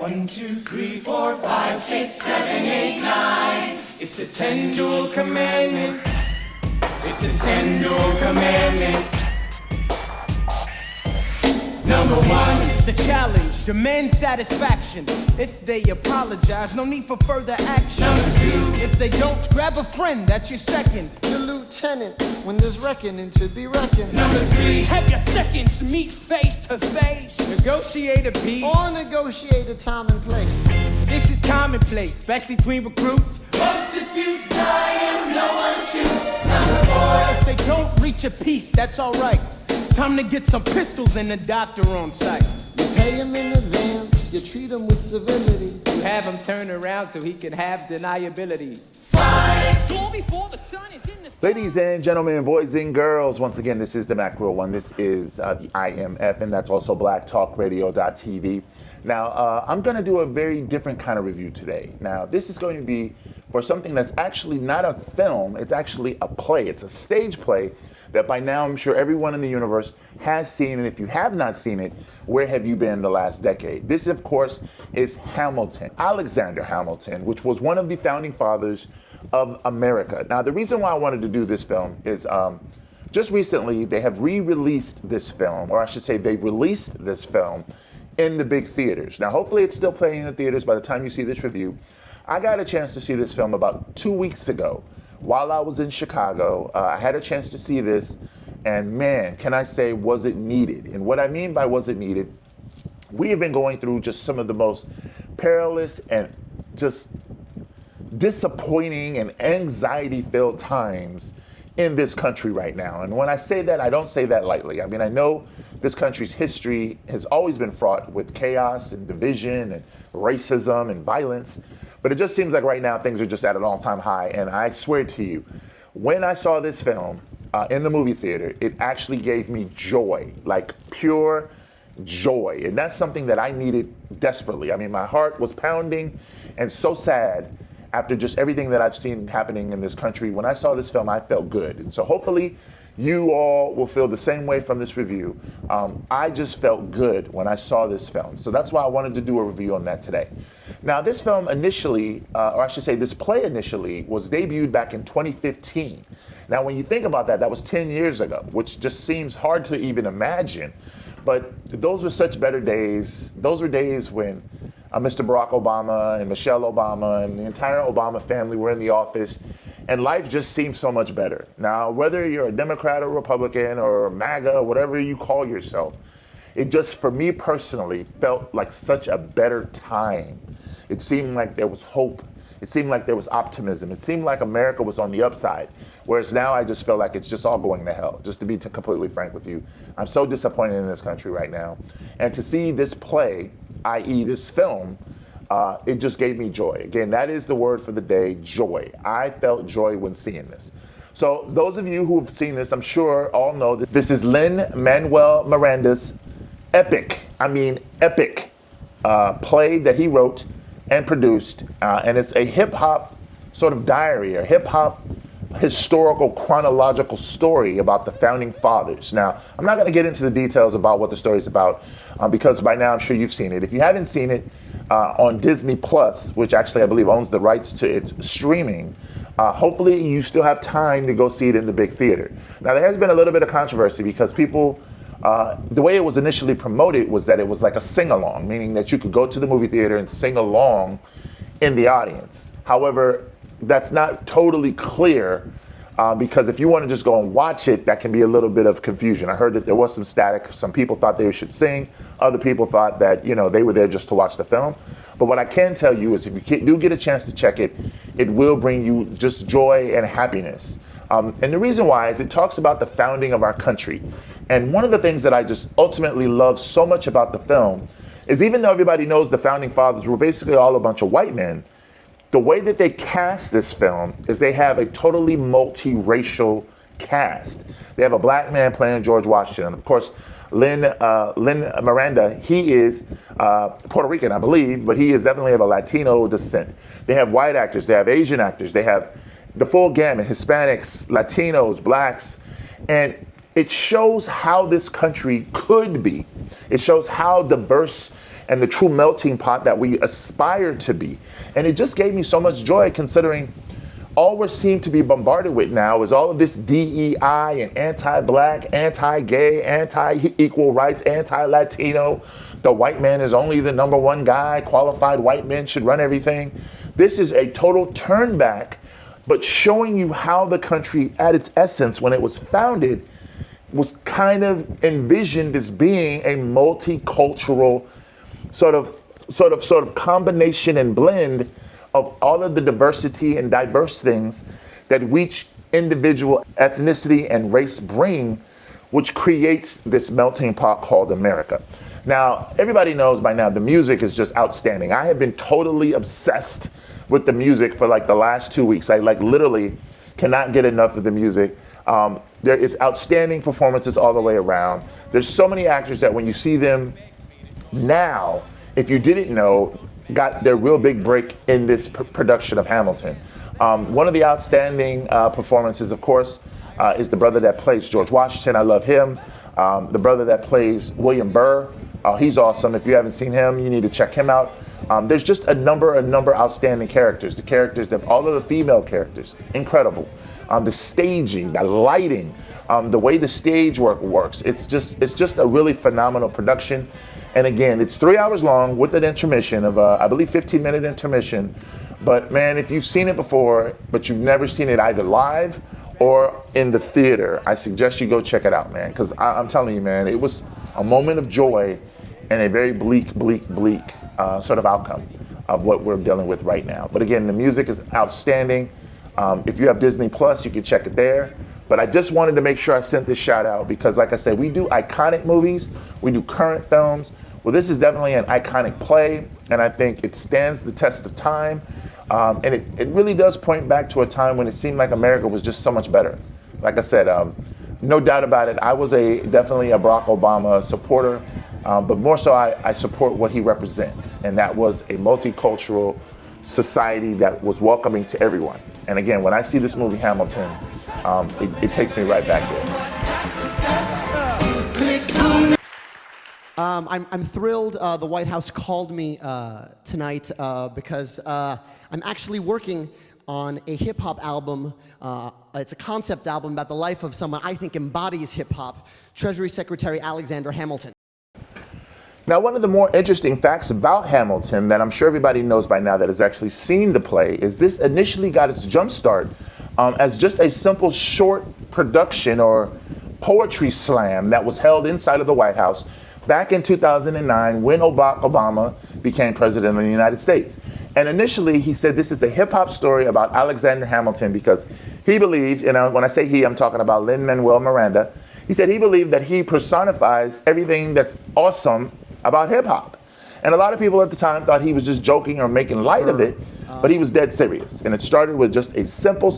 1, 2, 3, 4, 5, 6, 7, 8, 9. It's the 10 dual commandments. It's the 10 dual commandments. Number 1, the challenge, demand satisfaction. If they apologize, no need for further action. Number 2, if they don't, grab a friend, that's your second. Your lieutenant, when there's reckoning to be reckoned. Number 3, have your seconds meet face to face. Negotiate a peace. Or negotiate a time and place. This is commonplace, especially between recruits. Most disputes die and no one shoots. Number 4, if they don't reach a peace, that's alright. Time to get some pistols and the doctor on site. You pay him in advance, you treat him with civility. You have him turn around so he can have deniability. 5, door before the sun is in the sun. Ladies and gentlemen, boys and girls, once again, this is the Macro One. This is the IMF, and that's also blacktalkradio.tv. Now, I'm going to do a very different kind of review today. Now, this is going to be for something that's actually not a film. It's actually a play. It's a stage play that by now I'm sure everyone in the universe has seen. And if you have not seen it, where have you been the last decade? This, of course, is Hamilton. Alexander Hamilton, which was one of the founding fathers of America. Now, the reason why I wanted to do this film is just recently they have re-released this film, or I should say they've released this film in the big theaters. Now, hopefully it's still playing in the theaters by the time you see this review. I got a chance to see this film about 2 weeks ago while I was in Chicago. I had a chance to see this, and man, can I say, was it needed? And what I mean by was it needed, we have been going through just some of the most perilous and just disappointing and anxiety-filled times in this country right now. And when I say that, I don't say that lightly. I mean, I know this country's history has always been fraught with chaos and division and racism and violence, but it just seems like right now things are just at an all-time high. And I swear to you, when I saw this film in the movie theater, it actually gave me joy, like pure joy. And that's something that I needed desperately. I mean, my heart was pounding and so sad after just everything that I've seen happening in this country. When I saw this film, I felt good. And so hopefully you all will feel the same way from this review. I just felt good when I saw this film. So that's why I wanted to do a review on that today. Now, this film initially, or I should say this play initially, was debuted back in 2015. Now, when you think about that, that was 10 years ago, which just seems hard to even imagine. But those were such better days. Those were days when Mr. Barack Obama and Michelle Obama and the entire Obama family were in the office, and life just seemed so much better. Now, whether you're a Democrat or Republican or MAGA, whatever you call yourself, it just, for me personally, felt like such a better time. It seemed like there was hope. It seemed like there was optimism. It seemed like America was on the upside. Whereas now I just feel like it's just all going to hell, just to be completely frank with you. I'm so disappointed in this country right now. And to see this play, i.e. this film, it just gave me joy. Again, that is the word for the day, joy. I felt joy when seeing this. So those of you who have seen this, I'm sure all know that this is Lin-Manuel Miranda's epic play that he wrote and produced. And it's a hip-hop sort of diary, a hip-hop historical chronological story about the founding fathers. Now, I'm not going to get into the details about what the story is about because by now I'm sure you've seen it. If you haven't seen it on Disney Plus, which actually I believe owns the rights to its streaming, hopefully you still have time to go see it in the big theater. Now, there has been a little bit of controversy because people, the way it was initially promoted was that it was like a sing-along, meaning that you could go to the movie theater and sing along in the audience. However, that's not totally clear because if you want to just go and watch it, that can be a little bit of confusion. I heard that there was some static. Some people thought they should sing. Other people thought that, you know, they were there just to watch the film. But what I can tell you is if you do get a chance to check it, it will bring you just joy and happiness. And the reason why is it talks about the founding of our country. And one of the things that I just ultimately love so much about the film is even though everybody knows the founding fathers were basically all a bunch of white men, the way that they cast this film is they have a totally multiracial cast. They have a black man playing George Washington. Of course, Lin Miranda, he is Puerto Rican, I believe, but he is definitely of a Latino descent. They have white actors, they have Asian actors, they have the full gamut, Hispanics, Latinos, blacks, and it shows how this country could be. It shows how diverse and the true melting pot that we aspire to be. And it just gave me so much joy, considering all we seem to be bombarded with now is all of this DEI and anti-black, anti-gay, anti-equal rights, anti-Latino. The white man is only the number one guy. Qualified white men should run everything. This is a total turn back, but showing you how the country, at its essence, when it was founded, was kind of envisioned as being a multicultural sort of combination and blend of all of the diversity and diverse things that each individual ethnicity and race bring, which creates this melting pot called America. Now, everybody knows by now the music is just outstanding. I have been totally obsessed with the music for like the last 2 weeks. I like literally cannot get enough of the music. There is outstanding performances all the way around. There's so many actors that when you see them now, if you didn't know, got their real big break in this production of Hamilton. One of the outstanding performances, of course, is the brother that plays George Washington. I love him. The brother that plays William Burr, he's awesome. If you haven't seen him, you need to check him out. There's just a number outstanding characters. The characters, all of the female characters, incredible. The staging, the lighting, the way the stage work works. It's just a really phenomenal production. And again, it's 3 hours long with an intermission of, I believe, 15-minute intermission. But man, if you've seen it before, but you've never seen it either live or in the theater, I suggest you go check it out, man. Because I'm telling you, man, it was a moment of joy and a very bleak sort of outcome of what we're dealing with right now. But again, the music is outstanding. If you have Disney Plus, you can check it there. But I just wanted to make sure I sent this shout out because, like I said, we do iconic movies, we do current films. Well, this is definitely an iconic play, and I think it stands the test of time. And it really does point back to a time when it seemed like America was just so much better. Like I said, no doubt about it, I was definitely a Barack Obama supporter, but more so I support what he represents, and that was a multicultural society that was welcoming to everyone. And again, when I see this movie Hamilton, it takes me right back there. I'm thrilled the White House called me tonight because I'm actually working on a hip-hop album. It's a concept album about the life of someone I think embodies hip-hop, Treasury Secretary Alexander Hamilton. Now, one of the more interesting facts about Hamilton that I'm sure everybody knows by now that has actually seen the play is this initially got its jump start as just a simple short production or poetry slam that was held inside of the White House back in 2009 when Barack Obama became president of the United States. And initially he said this is a hip hop story about Alexander Hamilton because he believed, when I say he, I'm talking about Lin-Manuel Miranda. He said he believed that he personifies everything that's awesome about hip hop. And a lot of people at the time thought he was just joking or making light of it, but he was dead serious. And it started with just a simple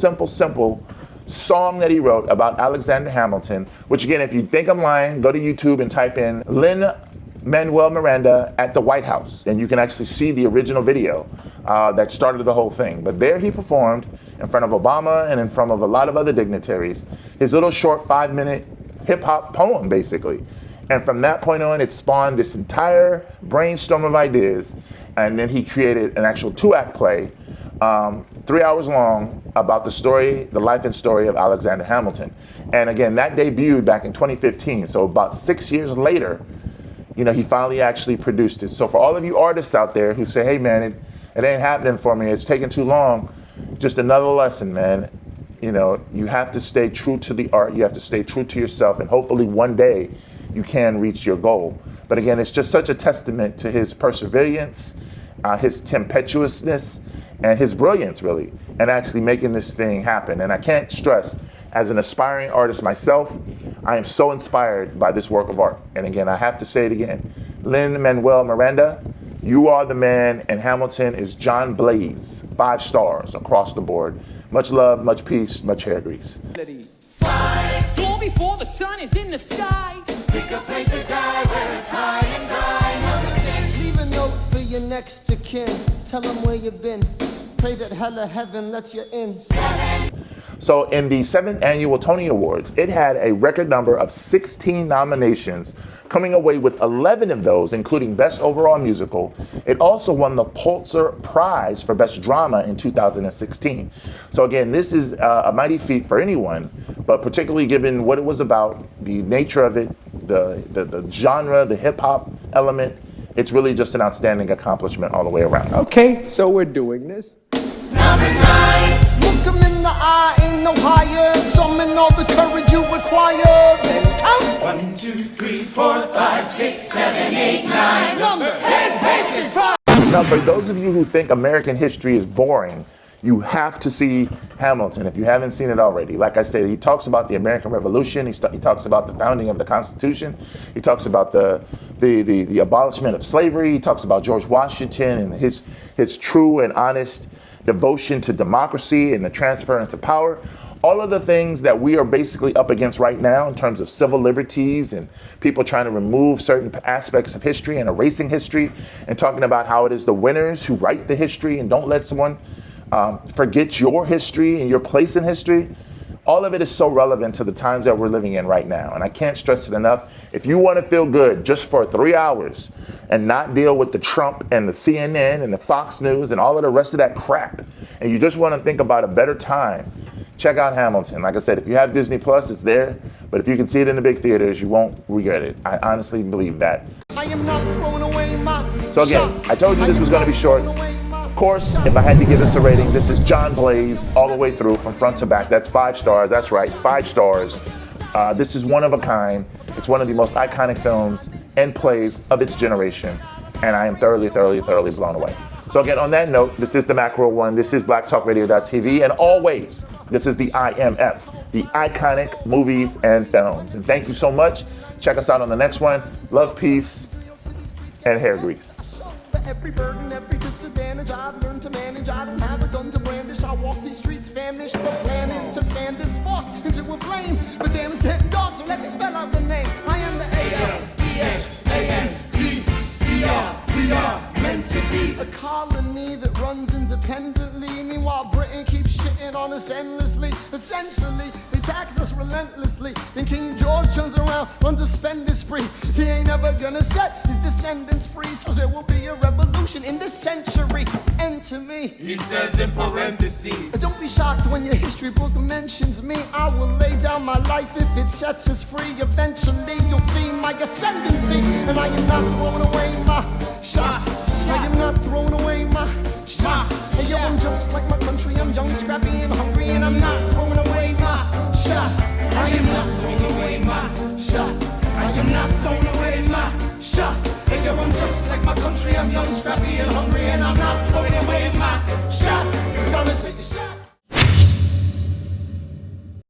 song that he wrote about Alexander Hamilton, which again, if you think I'm lying, go to YouTube and type in Lin-Manuel Miranda at the White House, and you can actually see the original video that started the whole thing. But there he performed in front of Obama and in front of a lot of other dignitaries, his little short 5-minute hip hop poem, basically. And from that point on, it spawned this entire brainstorm of ideas. And then he created an actual 2-act play, 3 hours long, about the life and story of Alexander Hamilton. And again, that debuted back in 2015. So about 6 years later, he finally actually produced it. So for all of you artists out there who say, hey man, it ain't happening for me, it's taking too long, just another lesson, man. You have to stay true to the art, you have to stay true to yourself, and hopefully one day you can reach your goal. But again, it's just such a testament to his perseverance, his tempestuousness, and his brilliance, really, and actually making this thing happen. And I can't stress, as an aspiring artist myself, I am so inspired by this work of art. And again, I have to say it again, Lin-Manuel Miranda, you are the man, and Hamilton is John Blaze, 5 stars across the board. Much love, much peace, much hair grease. Door before the sun is in the sky. Pick a place to die where it's high and dry. Leave a note for your next of kin. Tell them where you've been. Pray that hell or heaven lets you in. So in the 7th annual Tony Awards, it had a record number of 16 nominations, coming away with 11 of those, including Best Overall Musical. It also won the Pulitzer Prize for Best Drama in 2016. So again, this is a mighty feat for anyone, but particularly given what it was about, the nature of it, the genre, the hip hop element, it's really just an outstanding accomplishment all the way around. Okay, so we're doing this. Number 9. Look 'em in the eye, ain't no higher. Summon all the courage you require. Then count. 1, 2, 3, 4, 5, 6, 7, 8, 9. Number 10 bases from. Now, for those of you who think American history is boring, you have to see Hamilton if you haven't seen it already. Like I said, he talks about the American Revolution. He talks about the founding of the Constitution. He talks about the abolishment of slavery. He talks about George Washington and his true and honest devotion to democracy and the transference of power. All of the things that we are basically up against right now in terms of civil liberties and people trying to remove certain aspects of history and erasing history, and talking about how it is the winners who write the history and don't let someone forget your history and your place in history. All of it is so relevant to the times that we're living in right now. And I can't stress it enough. If you want to feel good just for 3 hours and not deal with the Trump and the CNN and the Fox News and all of the rest of that crap, and you just want to think about a better time, check out Hamilton. Like I said, if you have Disney Plus, it's there. But if you can see it in the big theaters, you won't regret it. I honestly believe that. I am not throwing away my So again, I told you this was going to be short. Of course, if I had to give this a rating, this is John Blaze all the way through from front to back. That's 5 stars. That's right, 5 stars. This is one of a kind. It's one of the most iconic films and plays of its generation. And I am thoroughly, thoroughly, thoroughly blown away. So again, on that note, this is the Macro One. This is BlackTalkRadio.tv. And always, this is the IMF, the iconic movies and films. And thank you so much. Check us out on the next one. Love, peace, and hair grease. Every burden, every disadvantage I've learned to manage. I don't have a gun to brandish. I walk these streets famished. The plan is to fan this spark into a flame. But damn, it's getting dark, so let me spell out the name. I am the A-L-E-X-A-N-D-E-R. We are meant to be a colony that runs independently. Meanwhile, Britain keeps shitting on us endlessly. Essentially, they tax us relentlessly. Then King George turns around, runs a spending spree. He ain't never gonna set his descendants free. So there will be a revolution in this century. Enter me. He says in parentheses. Don't be shocked when your history book mentions me. I will lay down my life if it sets us free. Eventually, you'll see my ascendancy. And I am not throwing away my shot. I am not throwing away my shot. Hey, yo, I'm just like my country. I'm young, scrappy, and hungry, and I'm not throwing away my shot. I am not throwing away my shot. I am not throwing away my shot. Hey, yo, I'm just like my country. I'm young, scrappy, and hungry, and I'm not